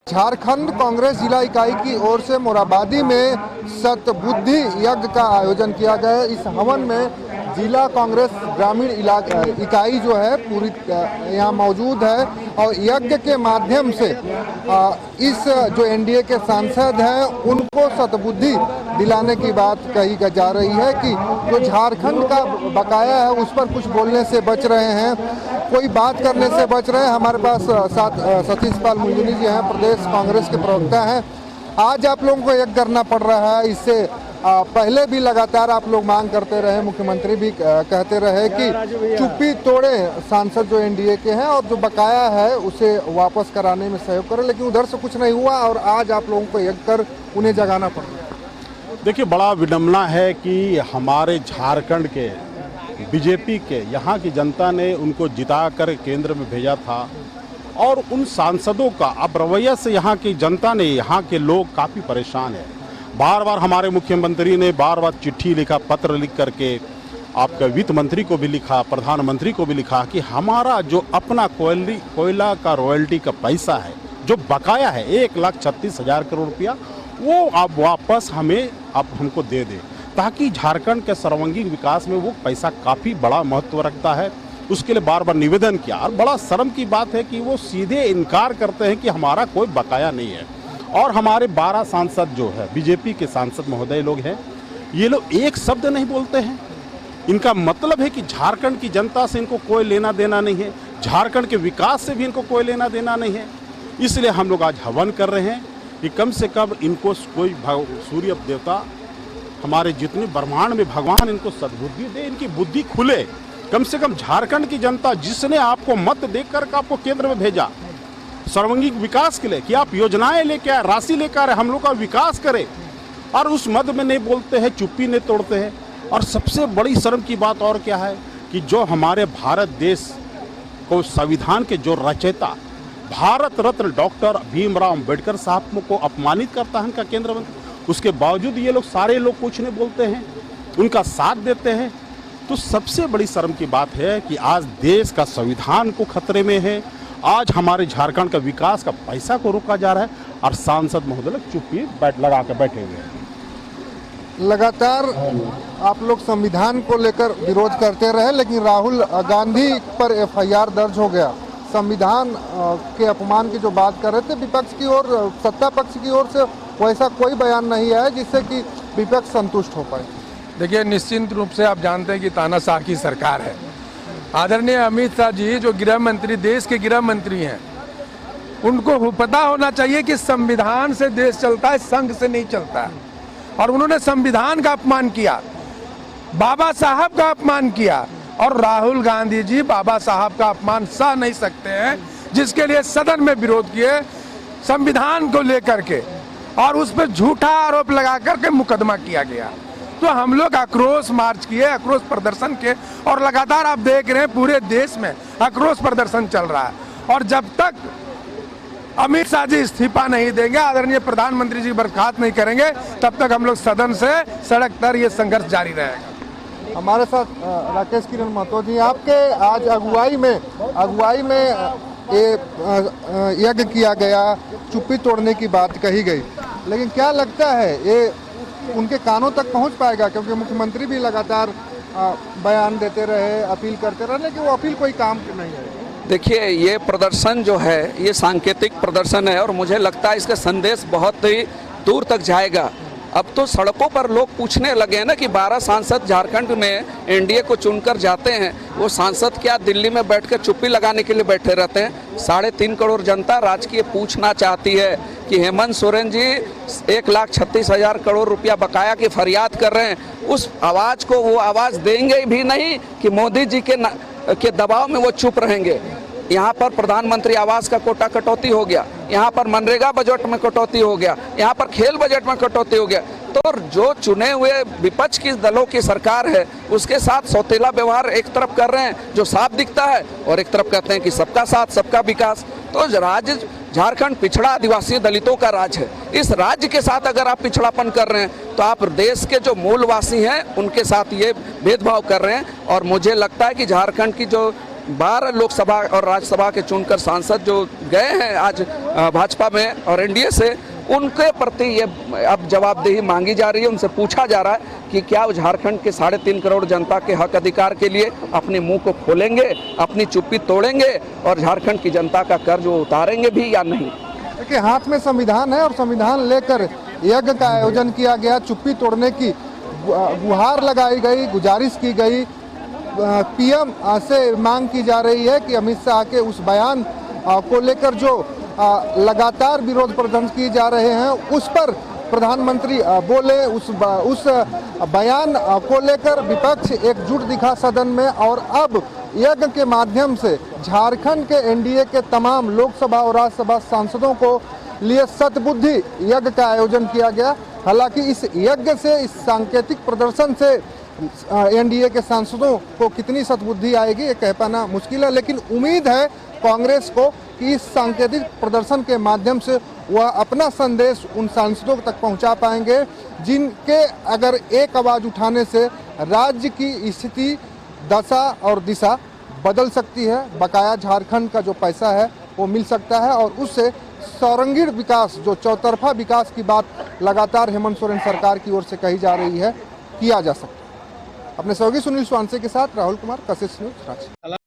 झारखंड कांग्रेस जिला इकाई की ओर से मोराबादी में सतबुद्धि यज्ञ का आयोजन किया गया है। इस हवन में जिला कांग्रेस ग्रामीण इकाई जो है पूरी यहाँ मौजूद है और यज्ञ के माध्यम से इस जो एनडीए के सांसद हैं उनको सतबुद्धि दिलाने की बात कही जा रही है कि जो झारखंड का बकाया है उस पर कुछ बोलने से बच रहे हैं, कोई बात करने से बच रहे हैं। हमारे पास साथ सतीश पाल मुंजनी जी हैं, प्रदेश कांग्रेस के प्रवक्ता हैं। आज आप लोगों को यज्ञ करना पड़ रहा है, इससे पहले भी लगातार आप लोग मांग करते रहे, मुख्यमंत्री भी कहते रहे कि चुप्पी तोड़े सांसद जो एनडीए के हैं और जो बकाया है उसे वापस कराने में सहयोग करें, लेकिन उधर से कुछ नहीं हुआ और आज आप लोगों को यज्ञ कर उन्हें जगाना पड़ रहा है। देखिए, बड़ा विडम्बना है कि हमारे झारखंड के बीजेपी के यहाँ की जनता ने उनको जिता कर केंद्र में भेजा था और उन सांसदों का अब रवैया से यहाँ की जनता ने, यहाँ के लोग काफ़ी परेशान है। बार बार हमारे मुख्यमंत्री ने बार बार चिट्ठी लिखा, पत्र लिख करके आपके वित्त मंत्री को भी लिखा, प्रधानमंत्री को भी लिखा कि हमारा जो अपना कोयला का रॉयल्टी का पैसा है, जो बकाया है 1,36,000 करोड़ रुपया, वो आप वापस हमें आप हमको दे दें, ताकि झारखंड के सर्वांगीण विकास में वो पैसा काफ़ी बड़ा महत्व रखता है। उसके लिए बार बार निवेदन किया और बड़ा शर्म की बात है कि वो सीधे इनकार करते हैं कि हमारा कोई बकाया नहीं है। और हमारे 12 सांसद जो है बीजेपी के सांसद महोदय लोग हैं, ये लोग एक शब्द नहीं बोलते हैं। इनका मतलब है कि झारखंड की जनता से इनको कोई लेना देना नहीं है, झारखंड के विकास से भी इनको कोई लेना देना नहीं है। इसलिए हम लोग आज हवन कर रहे हैं कि कम से कम इनको कोई सूर्य देवता, हमारे जितने ब्रह्मांड में भगवान इनको सद्बुद्धि दे, इनकी बुद्धि खुले। कम से कम झारखंड की जनता जिसने आपको मत देकर आपको केंद्र में भेजा सर्वांगीण विकास के लिए कि आप योजनाएं लेके आए, राशि लेकर आए, हम लोग का विकास करें, और उस मद में नहीं बोलते हैं, चुप्पी नहीं तोड़ते हैं। और सबसे बड़ी शर्म की बात और क्या है कि जो हमारे भारत देश को संविधान के जो रचयिता भारत रत्न डॉक्टर भीमराव अंबेडकर साहब को अपमानित करता है उनका केंद्र मंत्री, उसके बावजूद ये लोग सारे लोग कुछ नहीं बोलते हैं, उनका साथ देते हैं। तो सबसे बड़ी शर्म की बात है कि आज देश का संविधान को खतरे में है, आज हमारे झारखंड का विकास का पैसा को रोका जा रहा है और सांसद महोदय चुप्पी लगा कर बैठे हुए हैं। लगातार आप लोग संविधान को लेकर विरोध करते रहे, लेकिन राहुल गांधी पर एफआईआर दर्ज हो गया। संविधान के अपमान की जो बात कर रहे थे विपक्ष की ओर, सत्ता पक्ष की ओर से वैसा कोई बयान नहीं है जिससे कि विपक्ष संतुष्ट हो पाए। देखिए, निश्चित रूप से आप जानते हैं कि तानाशाह की सरकार है। आदरणीय अमित शाह जी जो गृह मंत्री, देश के गृह मंत्री हैं, उनको पता होना चाहिए कि संविधान से देश चलता है, संघ से नहीं चलता है। और उन्होंने संविधान का अपमान किया, बाबा साहब का अपमान किया, और राहुल गांधी जी बाबा साहब का अपमान सह नहीं सकते हैं, जिसके लिए सदन में विरोध किए संविधान को लेकर के, और उस पर झूठा आरोप लगा करके मुकदमा किया गया। तो हम लोग आक्रोश मार्च किए, आक्रोश प्रदर्शन किए, और लगातार आप देख रहे हैं पूरे देश में आक्रोश प्रदर्शन चल रहा है। और जब तक अमित शाह जी इस्तीफा नहीं देंगे, आदरणीय प्रधानमंत्री जी बर्खास्त नहीं करेंगे, तब तक हम लोग सदन से सड़क पर ये संघर्ष जारी रहेगा। हमारे साथ राकेश किरण महतो जी, आपके आज अगुवाई में ये यज्ञ किया गया, चुप्पी तोड़ने की बात कही गई, लेकिन क्या लगता है ये उनके कानों तक पहुंच पाएगा? क्योंकि मुख्यमंत्री भी लगातार बयान देते रहे, अपील करते रहे, लेकिन वो अपील कोई काम की नहीं है। देखिए, ये प्रदर्शन जो है ये सांकेतिक प्रदर्शन है और मुझे लगता है इसका संदेश बहुत ही दूर तक जाएगा। अब तो सड़कों पर लोग पूछने लगे हैं ना कि 12 सांसद झारखंड में एनडीए को चुनकर जाते हैं, वो सांसद क्या दिल्ली में बैठकर चुप्पी लगाने के लिए बैठे रहते हैं? 3.5 करोड़ जनता राजकीय पूछना चाहती है कि हेमंत सोरेन जी 1,36,000 करोड़ रुपया बकाया की फरियाद कर रहे हैं, उस आवाज़ को वो आवाज़ देंगे भी नहीं कि मोदी जी के दबाव में वो चुप रहेंगे। यहाँ पर प्रधानमंत्री आवास का कोटा कटौती हो गया, यहाँ पर मनरेगा बजट में कटौती हो गया, यहाँ पर खेल बजट में कटौती हो गया। तो जो चुने हुए विपक्ष की दलों की सरकार है उसके साथ सौतेला व्यवहार एक तरफ कर रहे हैं जो साफ दिखता है, और एक तरफ कहते हैं कि सबका साथ सबका विकास। तो राज्य झारखंड पिछड़ा आदिवासी दलितों का राज्य है। इस राज्य के साथ अगर आप पिछड़ापन कर रहे हैं तो आप देश के जो मूलवासी हैं उनके साथ ये भेदभाव कर रहे हैं। और मुझे लगता है कि झारखंड की जो 12 लोकसभा और राज्यसभा के चुनकर सांसद जो गए हैं आज भाजपा में और एनडीए से, उनके प्रति ये अब जवाबदेही मांगी जा रही है। उनसे पूछा जा रहा है कि क्या वो झारखंड के 3.5 करोड़ जनता के हक अधिकार के लिए अपने मुंह को खोलेंगे, अपनी चुप्पी तोड़ेंगे और झारखंड की जनता का कर्ज वो उतारेंगे भी या नहीं। देखिए, हाथ में संविधान है और संविधान लेकर यज्ञ का आयोजन किया गया। चुप्पी तोड़ने की गुहार लगाई गई, गुजारिश की गई। पीएम से मांग की जा रही है कि अमित शाह के उस बयान को लेकर जो लगातार विरोध प्रदर्शन किए जा रहे हैं, उस पर प्रधानमंत्री बोले। उस बयान को लेकर विपक्ष एकजुट दिखा सदन में, और अब यज्ञ के माध्यम से झारखंड के एनडीए के तमाम लोकसभा और राज्यसभा सांसदों को लिए सतबुद्धि यज्ञ का आयोजन किया गया। हालांकि इस यज्ञ से, इस सांकेतिक प्रदर्शन से एनडीए के सांसदों को कितनी सतबुद्धि आएगी ये कह पाना मुश्किल है, लेकिन उम्मीद है कांग्रेस को कि इस सांकेतिक प्रदर्शन के माध्यम से वह अपना संदेश उन सांसदों तक पहुंचा पाएंगे जिनके अगर एक आवाज़ उठाने से राज्य की स्थिति, दशा और दिशा बदल सकती है। बकाया झारखंड का जो पैसा है वो मिल सकता है और उससे सौरंगीण विकास, जो चौतरफा विकास की बात लगातार हेमंत सोरेन सरकार की ओर से कही जा रही है, किया जा सकता है। अपने सहयोगी सुनील स्वांसे के साथ राहुल कुमार, कशिश न्यूज़, रांची।